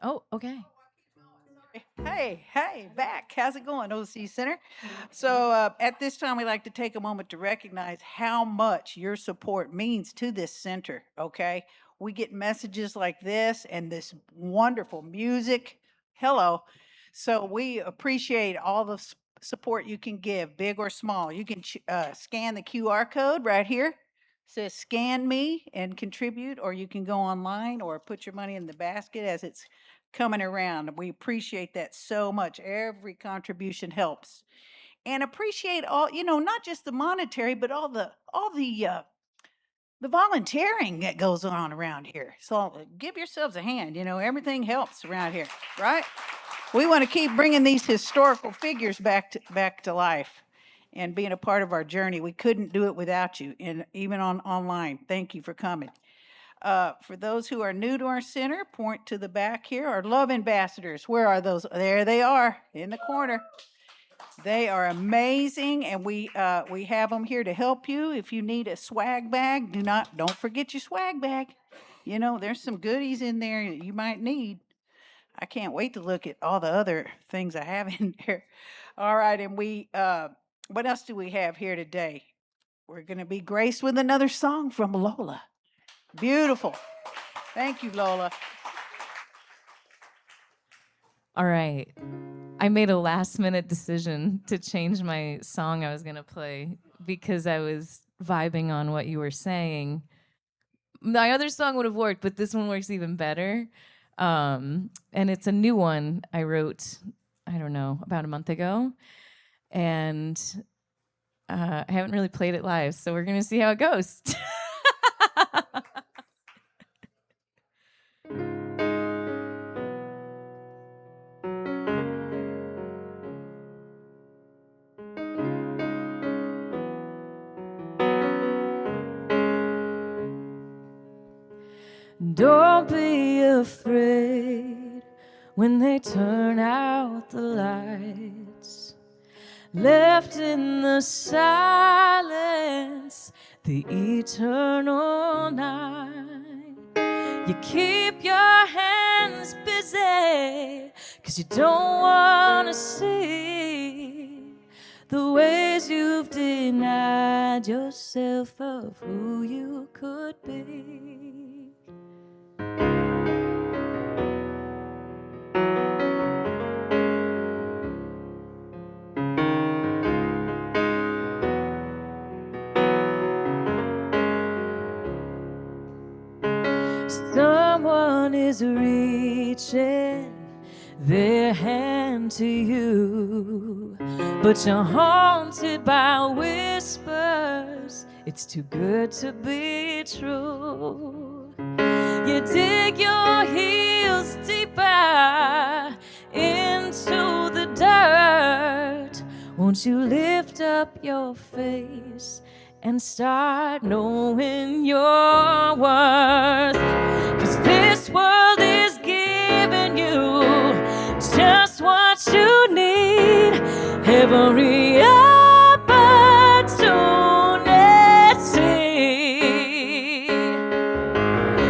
Oh, okay. Hey, back. How's it going, OC Center? So at this time, we like to take a moment to recognize how much your support means to this center, okay? We get messages like this and this wonderful music. Hello. So we appreciate all the support you can give, big or small. You can scan the QR code right here, says scan me and contribute, or you can go online or put your money in the basket as it's coming around. We appreciate that so much. Every contribution helps. And appreciate all, not just the monetary, but all the volunteering that goes on around here. So give yourselves a hand. Everything helps around here, right? We want to keep bringing these historical figures back to life and being a part of our journey. We couldn't do it without you, and even online. Thank you for coming. For those who are new to our center, point to the back here. Our love ambassadors, where are those? There they are in the corner. They are amazing, and we have them here to help you. If you need a swag bag, don't forget your swag bag. There's some goodies in there that you might need. I can't wait to look at all the other things I have in there. All right, and what else do we have here today? We're going to be graced with another song from Lola. Beautiful. Thank you, Lola. All right. I made a last-minute decision to change my song I was going to play because I was vibing on what you were saying. My other song would have worked, but this one works even better. And it's a new one I wrote, I don't know, about a month ago. And I haven't really played it live, so we're going to see how it goes. Don't be afraid when they turn out the lights. Left in the silence, the eternal night. You keep your hands busy, 'cause you don't want to see the ways you've denied yourself of who you could be. Someone is reaching their hand to you, but you're haunted by whispers. It's too good to be true. You dig your heels deeper into the dirt. Won't you lift up your face and start knowing your worth? 'Cause this world is giving you just what you need. Every opportunity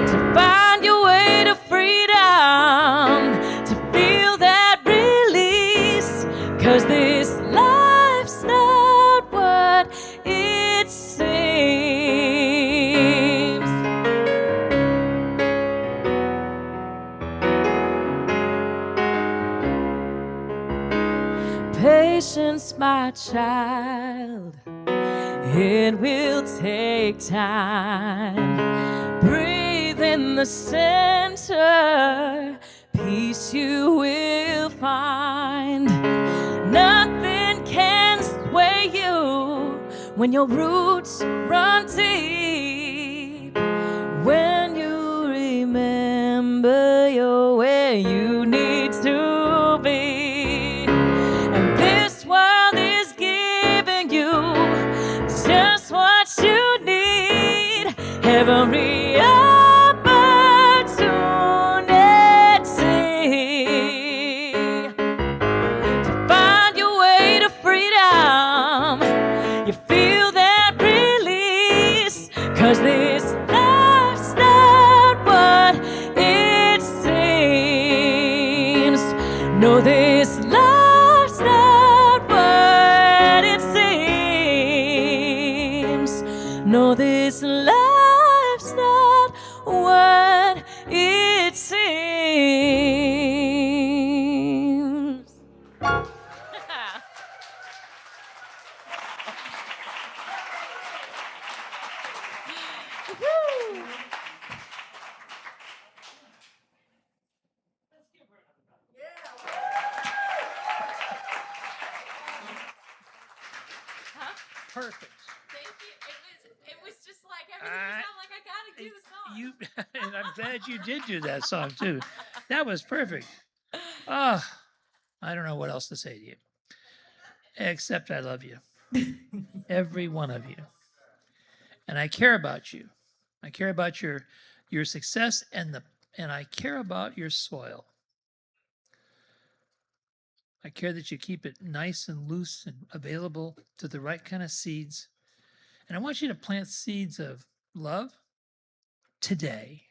to find your way to freedom, to feel that release. 'Cause this life's not what it seems. Patience, my child, it will take time. Breathe in the center, peace you will find. Nothing can sway you when your roots run deep. When you remember you're where you need to be. And this world is giving you just what you need. Every opportunity to find your way to freedom. You feel that release. 'Cause this life's not what it seems. No, this life's not what it seems. No, this life's not what it seems. perfect. Thank you. It was just like I- everything was like I gotta do the song. You and I'm glad you did do that song too. That was perfect. Ah, I don't know what else to say to you, except I love you, every one of you, and I care about you. I care about your success and I care about your soil. I care that you keep it nice and loose and available to the right kind of seeds. And I want you to plant seeds of love today.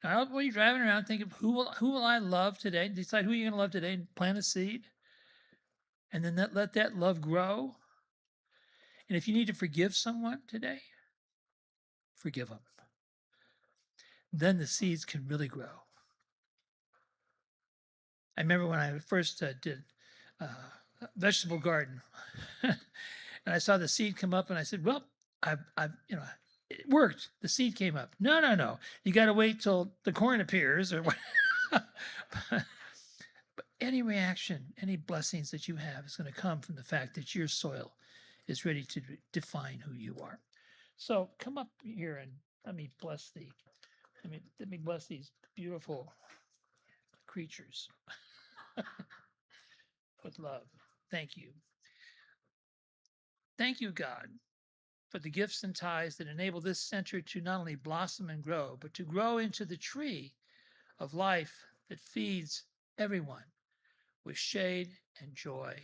Now, while you're driving around, think of who will I love today? Decide who you're going to love today and plant a seed. And then let that love grow. And if you need to forgive someone today, forgive them. Then the seeds can really grow. I remember when I first did vegetable garden, and I saw the seed come up, and I said, "Well, I've it worked. The seed came up." No. You got to wait till the corn appears, or what. but any reaction, any blessings that you have is going to come from the fact that your soil is ready to define who you are. So come up here and let me bless thee. Let me bless these beautiful creatures with love. Thank you. Thank you, God, for the gifts and ties that enable this center to not only blossom and grow, but to grow into the tree of life that feeds everyone with shade and joy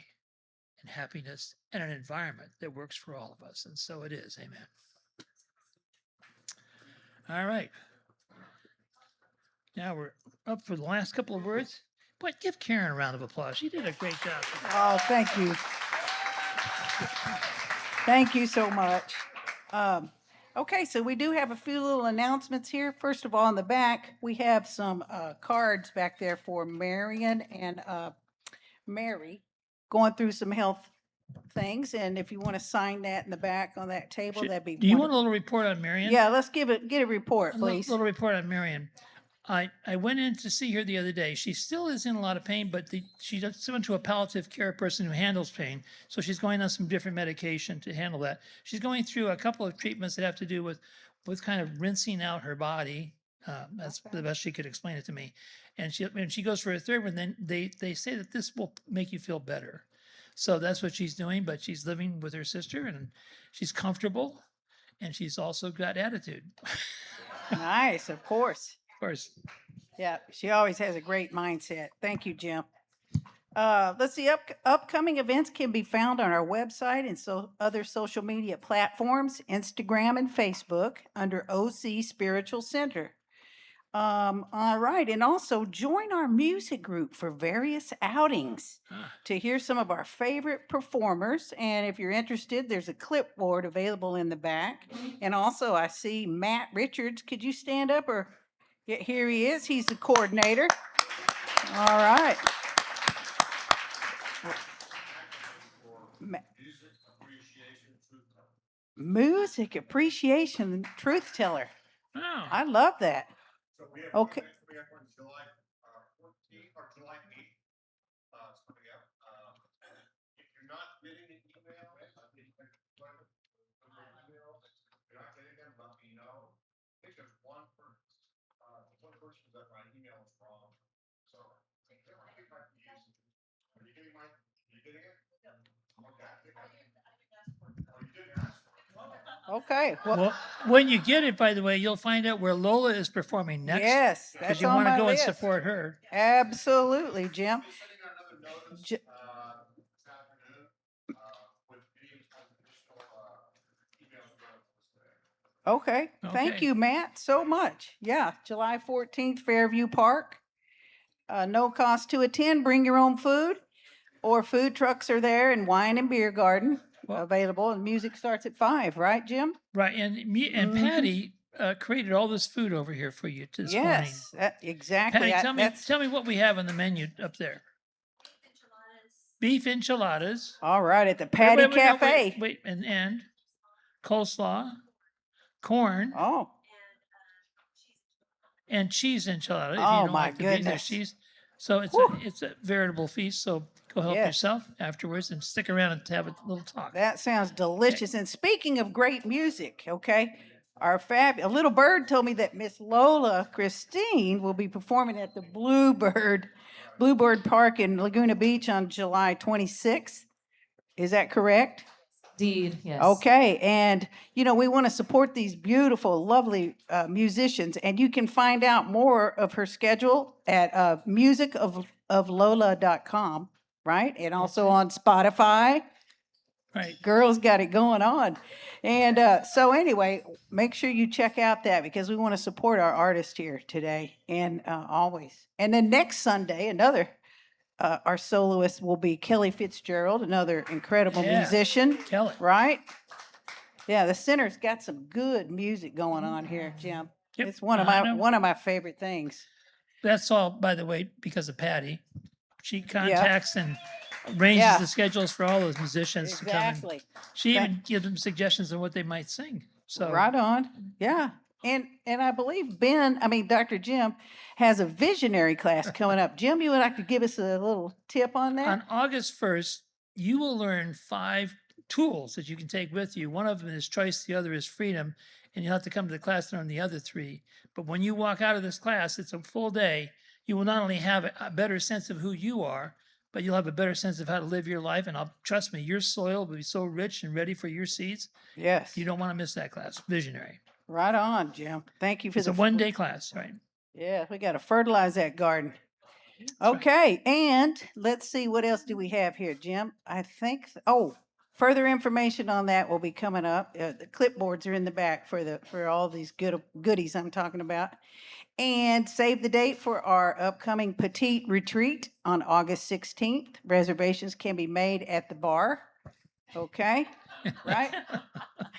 and happiness and an environment that works for all of us. And so it is. Amen. All right. Now we're up for the last couple of words. But give Karen a round of applause. She did a great job. Oh, thank you. Thank you so much. Okay, so we do have a few little announcements here. First of all, in the back, we have some cards back there for Marion and Mary going through some health things. And if you want to sign that in the back on that table, that'd be Do you want a wonderful. little report on Marion? Yeah, let's get a report, A please. little report on Marion. I went in to see her the other day. She still is in a lot of pain, but she just went to a palliative care person who handles pain. So she's going on some different medication to handle that. She's going through a couple of treatments that have to do with kind of rinsing out her body. That's the best she could explain it to me. And she goes for a third one, then they say that this will make you feel better. So that's what she's doing, but she's living with her sister and she's comfortable and she's also got attitude. Nice, of course. Of course. Yeah, she always has a great mindset. Thank you, Jim. Let's see, upcoming events can be found on our website and other social media platforms, Instagram and Facebook, under OC Spiritual Center. All right, and also join our music group for various outings to hear some of our favorite performers. And if you're interested, there's a clipboard available in the back. And also, I see Matt Richards. Could you stand up or? Yeah, here he is. He's the coordinator. All right. Music appreciation truth teller. Oh. I love that. Okay. We have one July 14th or July 8th. It's coming up. If you're not getting an email, you're not getting them, let me know. I think there's one person that my email is wrong. So I think I might be using. Are you getting are you getting it? Okay, I think oh, you didn't ask for it. Okay. Well, when you get it, by the way, you'll find out where Lola is performing next. Yes, Because that's you on want to my go list. and support her. Absolutely, Jim. I'll be sending out another notice J- this afternoon with any additional emails about this today. Okay. Thank Okay. you, Matt, so much. Yeah, July 14th, Fairview Park. No cost to attend. Bring your own food, or food trucks are there, and wine and beer garden Well- available. And music starts at 5, right, Jim? Right. And Mhm. Patty created all this food over here for you this morning. Yes, exactly. Patty, tell me what we have on the menu up there. Beef enchiladas. All right, at the Patty Wait, no, Cafe. wait, and coleslaw, corn, Oh, and cheese enchilada. If you Oh, don't my like the beef, there's goodness. cheese. So it's a veritable feast. So go help Yes. yourself afterwards and stick around and have a little talk. That sounds delicious. And speaking of great music, okay, a little bird told me that Miss Lola Christine will be performing at the Bluebird Park in Laguna Beach on July 26th. Is that correct? Indeed, yes. Okay, and we want to support these beautiful, lovely musicians, and you can find out more of her schedule at musicoflola.com, right? And also on Spotify. Right. Girls got it going on. And so anyway, make sure you check out that because we want to support our artist here today and always. And then next Sunday, our soloist will be Kelly Fitzgerald, another incredible Yeah. musician. Kelly. Right? Yeah, the center's got some good music going on here, Jim. Yep, It's one of I know. my favorite things. That's all, by the way, because of Patty. She contacts and arranges Yeah. the schedules for all those musicians to come. Exactly. She That- even gives them suggestions on what they might sing. So Right on. Yeah. And I believe Dr. Jim has a visionary class coming up. Jim, you would like to give us a little tip on that? on August 1st, you will learn 5 tools that you can take with you. One of them is choice, the other is freedom, and you'll have to come to the class to learn the other 3. But when you walk out of this class, it's a full day. You will not only have a better sense of who you are, but you'll have a better sense of how to live your life. And trust me, your soil will be so rich and ready for your seeds. Yes. You don't want to miss that class. Visionary. Right on, Jim. Thank you for It's the a one-day class, right? Yeah, we got to fertilize that garden. right. Okay, and let's see, what else do we have here, Jim? I think, further information on that will be coming up. The clipboards are in the back for all these goodies I'm talking about. And save the date for our upcoming petite retreat on August 16th. Reservations can be made at the bar. Okay, right?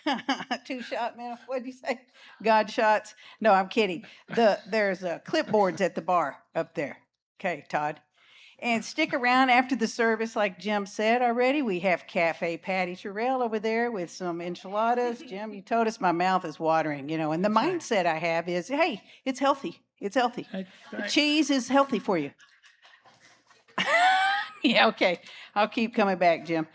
2-shot, man. What'd you say? God shots. No, I'm kidding. There's clipboards at the bar up there. Okay, Todd. And stick around after the service, like Jim said already. We have Cafe Patty Terrell over there with some enchiladas. Jim, you told us my mouth is watering, and the mindset I have is, hey, it's healthy. It's healthy. Right, The right. cheese is healthy for you. Yeah, okay. I'll keep coming back, Jim.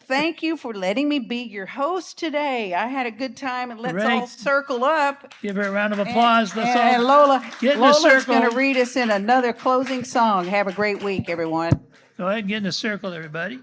Thank you for letting me be your host today. I had a good time, and let's all Great. circle up. Give her a round of applause. Let's And all Lola, get in a Lola's circle. going to read us in another closing song. Have a great week, everyone. Go ahead and get in a circle, everybody.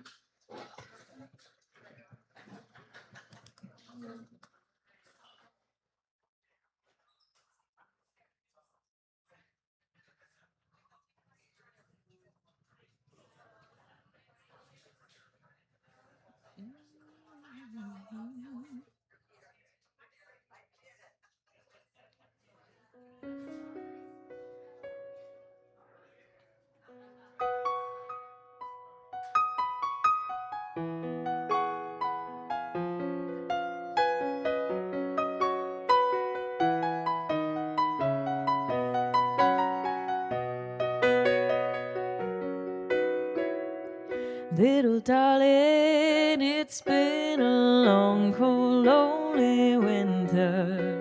Little darling, it's been a long, cold, lonely winter.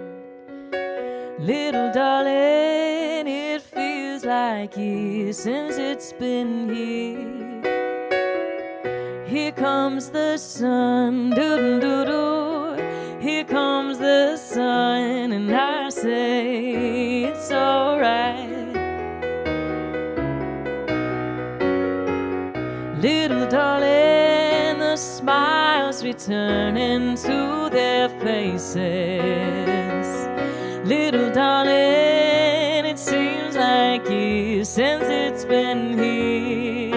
Little darling, it feels like years since it's been here. Here comes the sun, doo-doo-doo-doo. Here comes the sun, and I say it's alright. Little darling, the smiles returning to their faces. Little darling, it seems like years since it's been here.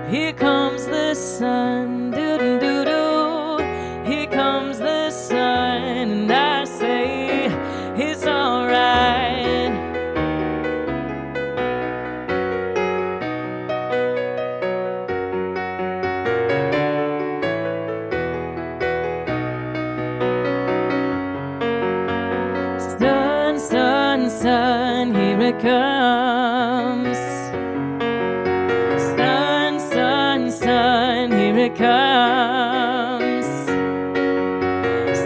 Here comes the sun, doo-doo-doo-doo. Here comes the sun, and I say it's alright. Sun, sun, sun, here it comes. Sun, sun, sun, here it comes.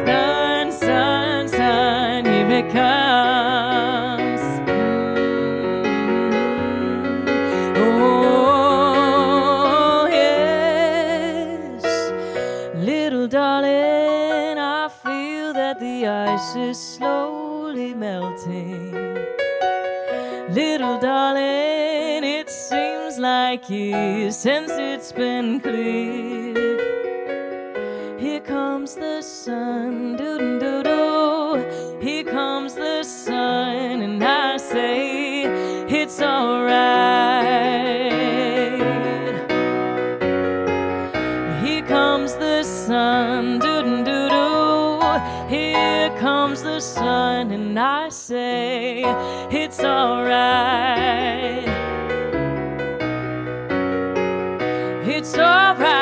Sun, sun, sun, here it comes. ice is slowly melting. Little darling, it seems like years since it's been cleared. Here comes the sun, doo-doo-doo-doo. Here comes the sun, and I say it's alright. Here comes the sun, doo-doo-doo-doo. Here comes the sun, and I say it's alright. It's alright.